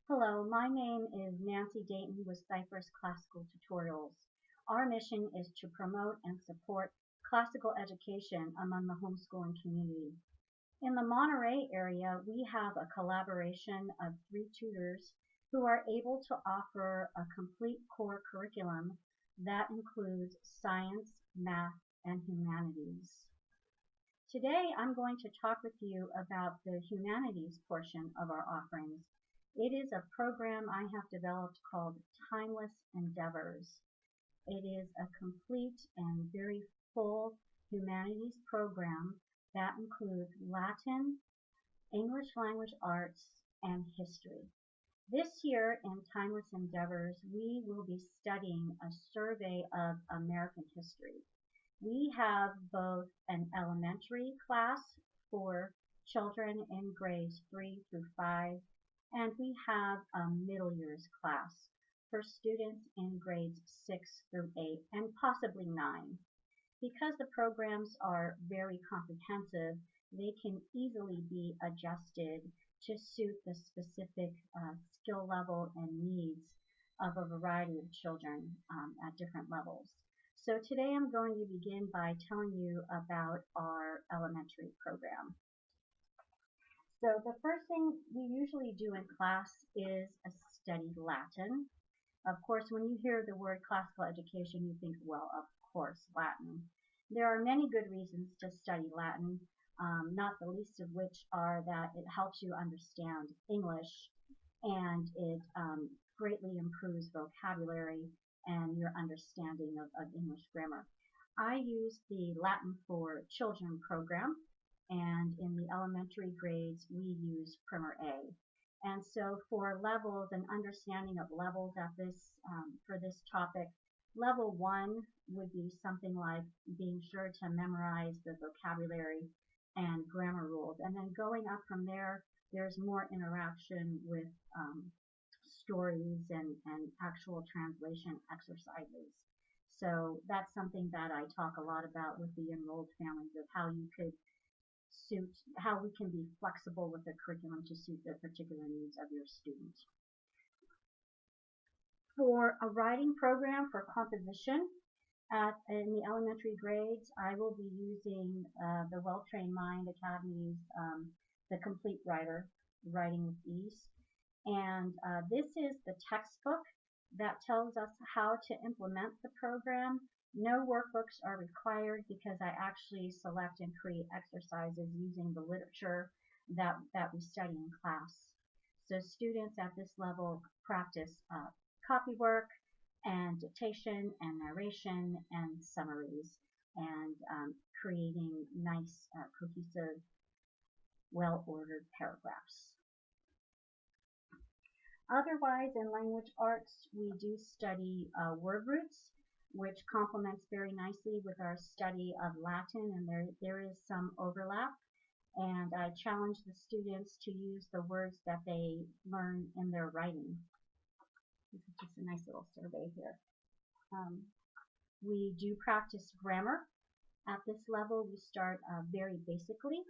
Hello, my name is Nancy Dayton with Cypress Classical Tutorials. Our mission is to promote and support classical education among the homeschooling community. In the Monterey area, we have a collaboration of 3 tutors who are able to offer a complete core curriculum that includes science, math, and humanities. Today, I'm going to talk with you about the humanities portion of our offerings. It is a program I have developed called Timeless Endeavors. It is a complete and very full humanities program that includes Latin, English language arts, and history. This year in Timeless Endeavors, we will be studying a survey of American history. We have both an elementary class for children in grades 3 through 5, and we have a middle years class for students in grades 6 through 8 and possibly 9. Because the programs are very comprehensive, they can easily be adjusted to suit the specific skill level and needs of a variety of children at different levels. So today I'm going to begin by telling you about our elementary program. So the first thing we usually do in class is study Latin. Of course, when you hear the word classical education, you think, well, of course, Latin. There are many good reasons to study Latin, not the least of which are that it helps you understand English and it greatly improves vocabulary and your understanding of English grammar. I use the Latin for Children program, and in the elementary grades, we use Primer A. And so for levels and understanding of levels at this for this topic, level 1 would be something like being sure to memorize the vocabulary and grammar rules. And then going up from there, there's more interaction with stories and actual translation exercises. So that's something that I talk a lot about with the enrolled families of how you could how we can be flexible with the curriculum to suit the particular needs of your student. For a writing program for composition in the elementary grades, I will be using the Well Trained Mind Academy's The Complete Writer, Writing with Ease. And this is the textbook that tells us how to implement the program. No workbooks are required because I actually select and create exercises using the literature that we study in class. So students at this level practice copy work and dictation and narration and summaries and creating nice, cohesive, well-ordered paragraphs. Otherwise, in language arts, we do study word roots, which complements very nicely with our study of Latin, and there is some overlap. And I challenge the students to use the words that they learn in their writing. This is just a nice little survey here. We do practice grammar. At this level, we start very basically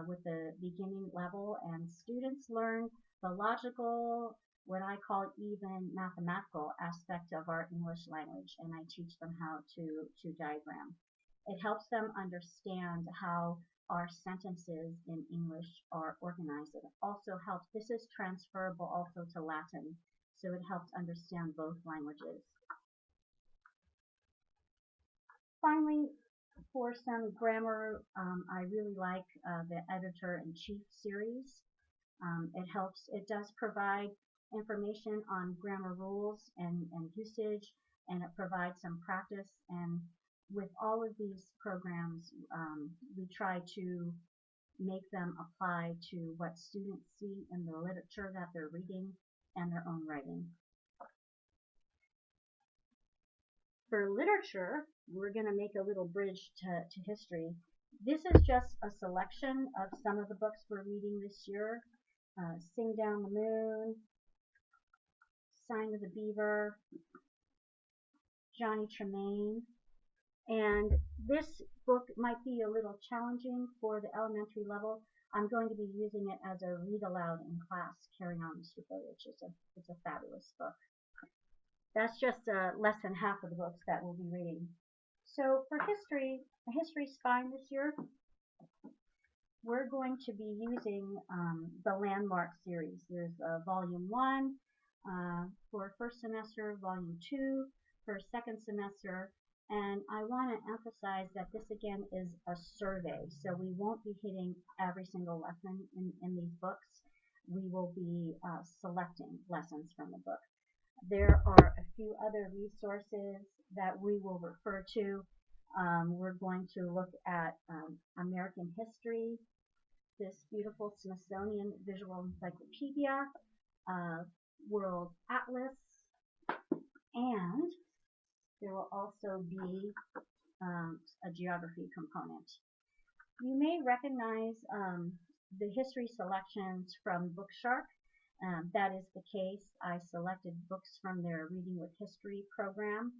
with the beginning level, and students learn the logical, what I call even mathematical aspect of our English language, and I teach them how to diagram. It helps them understand how our sentences in English are organized. It also helps, this is transferable also to Latin, so it helps understand both languages. Finally, for some grammar, I really like the Editor-in-Chief series. It does provide information on grammar rules and usage, and it provides some practice. And with all of these programs, we try to make them apply to what students see in the literature that they're reading and their own writing. For literature, we're going to make a little bridge to history. This is just a selection of some of the books we're reading this year. Sing Down the Moon, Sign of the Beaver, Johnny Tremaine. And this book might be a little challenging for the elementary level. I'm going to be using it as a read aloud in class, Carrying On Mr. Village. It's a fabulous book. That's just less than half of the books that we'll be reading. So for history, the History Spine this year, we're going to be using the Landmark series. There's Volume 1 for first semester, Volume 2 for second semester, and I want to emphasize that this again is a survey, so we won't be hitting every single lesson in these books. We will be selecting lessons from the book. There are a few other resources that we will refer to. We're going to look at American history, this beautiful Smithsonian Visual Encyclopedia, World Atlas, and there will also be a geography component. You may recognize the history selections from Bookshark. That is the case. I selected books from their Reading with History program,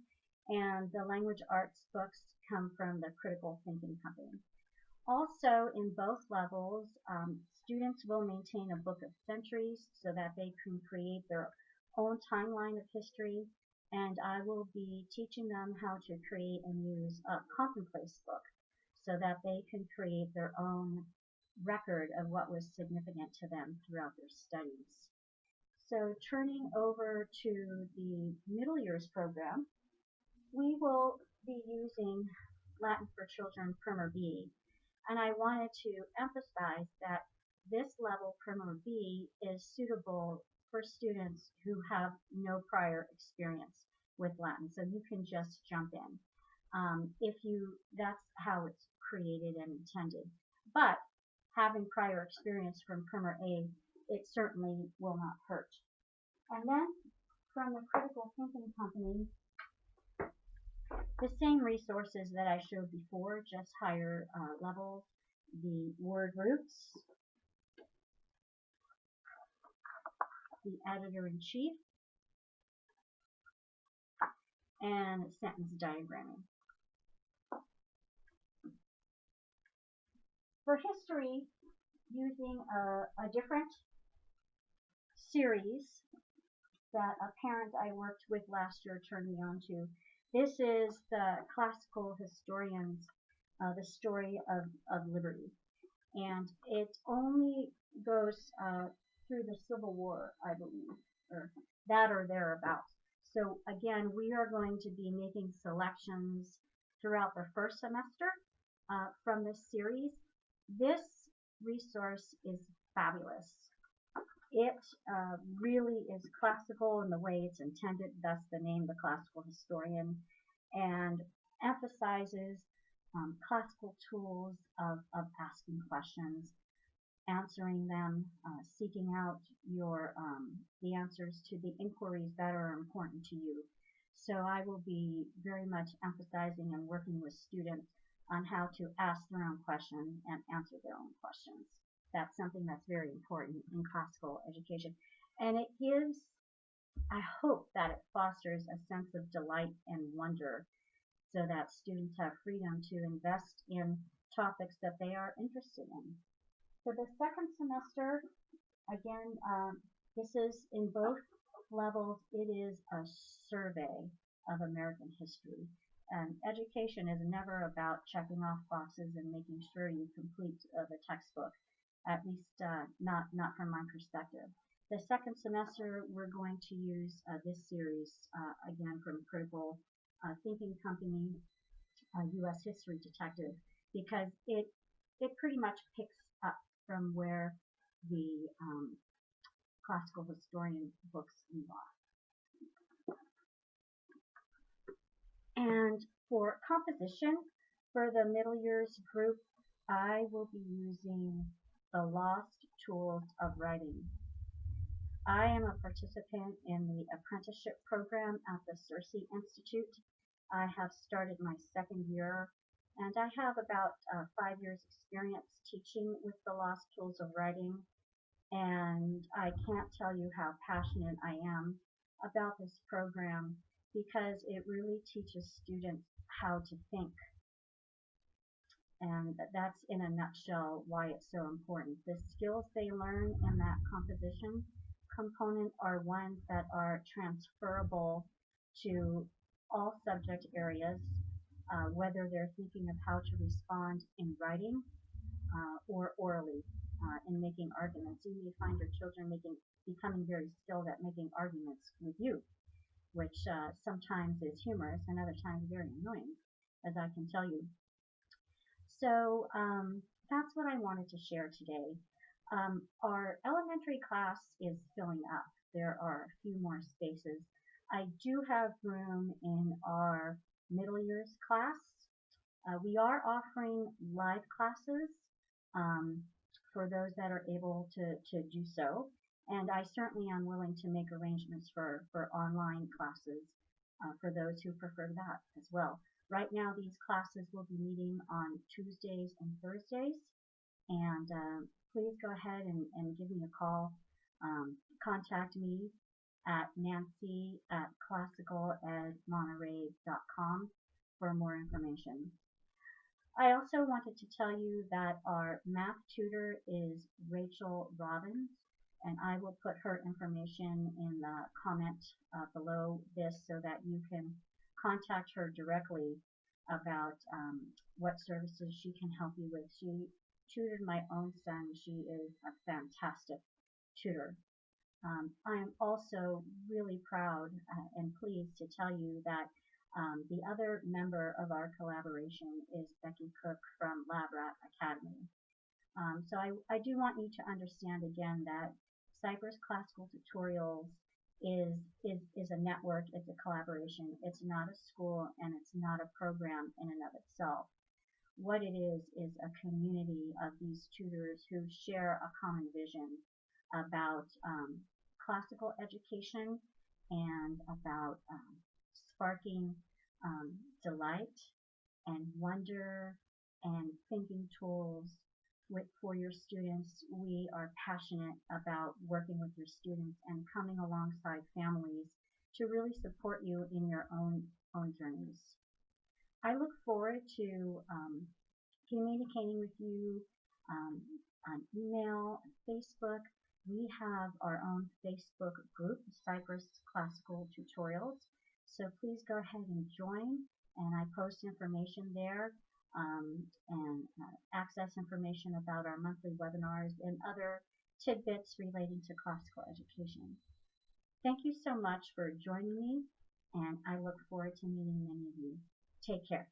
and the language arts books come from the Critical Thinking Company. Also, in both levels, students will maintain a book of centuries so that they can create their own timeline of history, and I will be teaching them how to create and use a commonplace book so that they can create their own record of what was significant to them throughout their studies. So turning over to the middle years program, we will be using Latin for Children Primer B, and I wanted to emphasize that this level, Primer B, is suitable for students who have no prior experience with Latin, so you can just jump in. That's how it's created and intended. But having prior experience from Primer A, it certainly will not hurt. And then from the Critical Thinking Company, the same resources that I showed before, just higher levels, the word roots, the editor-in-chief, and sentence diagramming. For history, using a different series that a parent I worked with last year turned me on to. This is the classical historians, the story of liberty. And it only goes through the Civil War, I believe, or that or thereabouts. So again, we are going to be making selections throughout the first semester from this series. This resource is fabulous. It really is classical in the way it's intended, thus the name The Classical Historian, and emphasizes classical tools of asking questions, answering them, seeking out the answers to the inquiries that are important to you. So I will be very much emphasizing and working with students on how to ask their own questions and answer their own questions. That's something that's very important in classical education. And it gives, I hope that it fosters a sense of delight and wonder so that students have freedom to invest in topics that they are interested in. For the second semester, again, this is in both levels, it is a survey of American history. And education is never about checking off boxes and making sure you complete the textbook, at least not from my perspective. The second semester, we're going to use this series, again, from Critical Thinking Company, U.S. History Detective, because it pretty much picks up from where the classical historian books leave off. And for composition, for the middle years group, I will be using The Lost Tools of Writing. I am a participant in the apprenticeship program at the Circe Institute. I have started my second year, and I have about 5 years experience teaching with The Lost Tools of Writing, and I can't tell you how passionate I am about this program because it really teaches students how to think. And that's in a nutshell why it's so important. The skills they learn in that composition component are ones that are transferable to all subject areas, whether they're thinking of how to respond in writing or orally in making arguments. You may find your children becoming very skilled at making arguments with you, which sometimes is humorous and other times very annoying, as I can tell you. So that's what I wanted to share today. Our elementary class is filling up. There are a few more spaces. I do have room in our middle years class. We are offering live classes um, for those that are able to do so. And I certainly am willing to make arrangements for online classes for those who prefer that as well. Right now, these classes will be meeting on Tuesdays and Thursdays. And please go ahead and give me a call. Contact me at nancy@classicaledmonterey.com for more information. I also wanted to tell you that our math tutor is Rachel Robbins, and I will put her information in the comment below this so that you can contact her directly about what services she can help you with. She tutored my own son. She is a fantastic tutor. I am also really proud and pleased to tell you that the other member of our collaboration is Becky Cook from Lab Rat Academy. So I do want you to understand again that Cypress Classical Tutorials is a network, it's a collaboration, it's not a school, and it's not a program in and of itself. What it is a community of these tutors who share a common vision about classical education and about sparking delight and wonder and thinking tools for your students. We are passionate about working with your students and coming alongside families to really support you in your own journeys. I look forward to communicating with you on email, Facebook. We have our own Facebook group, Cypress Classical Tutorials. So please go ahead and join, and I post information there and access information about our monthly webinars and other tidbits relating to classical education. Thank you so much for joining me, and I look forward to meeting many of you. Take care.